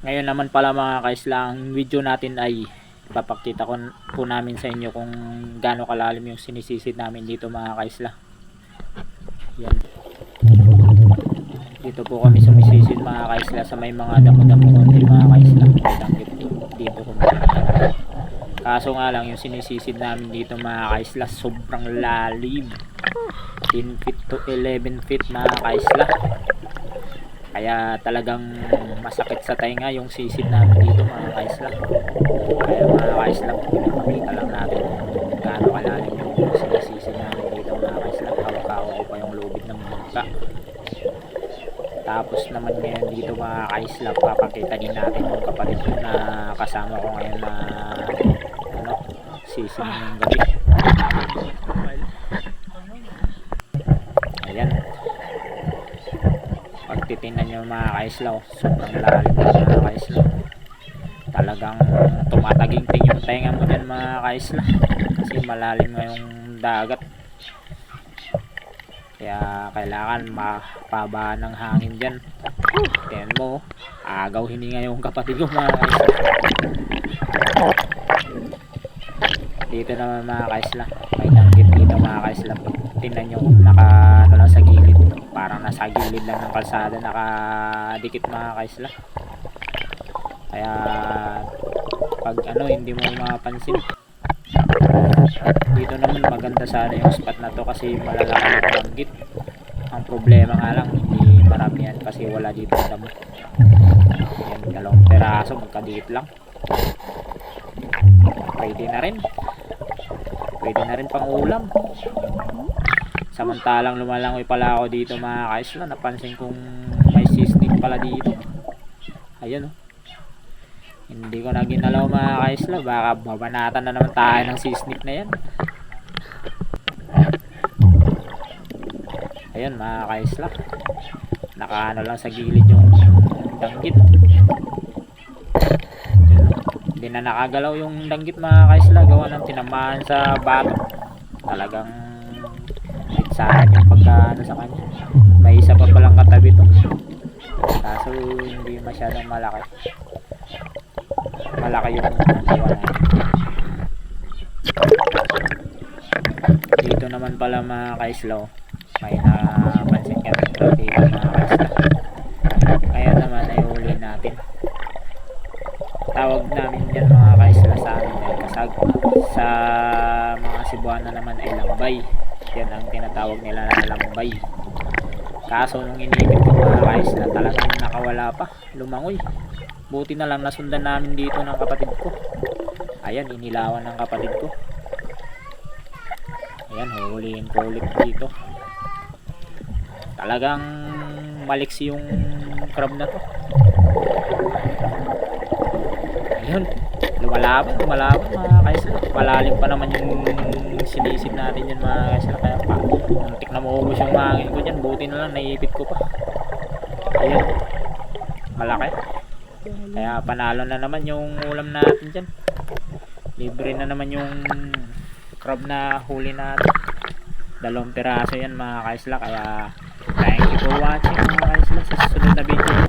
Ngayon naman pala mga kaisla, ang video natin ay papakita ko po namin sa inyo kung gaano kalalim yung sinisisid namin dito mga kaisla. Yan. Dito po kami sumisisid mga kaisla sa may mga damo-damo konti mga kaisla. Dito kung kaso nga lang yung sinisisid namin dito mga kaisla sobrang lalim. 10 feet to 11 feet mga kaisla. Kaya talagang masakit sa tainga yung sisid namin dito mga kaisla. Kaya mga kaisla, pinapakita lang natin kung gaano kalalim yung sinisisid namin dito mga kaisla. Hawak-hawak ko pa yung lubid ng bangka. Tapos naman ngayon dito mga kaisla, papakita din natin yung kapatid ko na kasama ko ngayon na sisid ng gabi. Ayan. Pag titingnan nyo mga kaisla, sobrang lalim mga kaisla. Talagang tumataginting yung tenga mo dyan mga kaisla. Kasi malalim ngayong dagat. Kaya kailangan mapabaan ng hangin dyan. Tingnan mo, agaw hininga yung kapatid ko mga kaisla. Dito naman mga kaisla, may danggit dito mga kaisla. Tingnan nyo, naka sa gilid. Parang nasa gilid lang ng kalsada, nakadikit mga kaisla. Kaya pag hindi mo mapansin. Dito naman maganda sana yung spot na to kasi malalaki yung danggit. Ang problema nga lang hindi marami yan kasi wala dito sa damo. Yan, dalawang peraso, magkadikit lang. Pwede na rin pang ulam. Samantalang lumalangoy pala ako dito mga kaisla, napansin kong may sea snake pala dito. Ayan oh. Hindi ko na ginalaw mga kaisla, baka babanatan na naman tayo ng sea snake na yan. Ayan mga kaisla, nakaano lang sa gilid yung danggit. Hindi na nakagalaw yung danggit mga kaisla, gawa ng tinamaan sa bato. Talagang saan yung pagkaano sa kanya. May isa pa palang katabi to, kaso hindi masyadong malaki yung gawa na. Dito naman pala mga kaisla, may napansin kami dito mga kaisla. Kaya naman ay uli natin. Tawag namin yan mga kaisla sa amin ay kasag. Sa mga Cebuana naman ay lambay. Yan ang tinatawag nila na lambay. Kaso nung inipit ko mga kaisla, talagang nakawala pa, lumangoy. Buti na lang nasundan namin dito ng kapatid ko. Ayan, inilawan ng kapatid ko. Ayan, huhulihin ko ulit dito. Talagang maliksi yung crab na to. Ayun, lumalaban mga kaisla. Malalim pa naman yung sinisid natin yan mga kaisla. Kaya pa, muntik na maubos yung hangin ko dyan. Buti na lang, naiipit ko pa. Ayun, malaki. Kaya panalo na naman yung ulam natin dyan. Libre na naman yung crab na huli natin. 2 piraso yan mga kaisla. Kaya thank you for watching mga kaisla. Sa susunod na video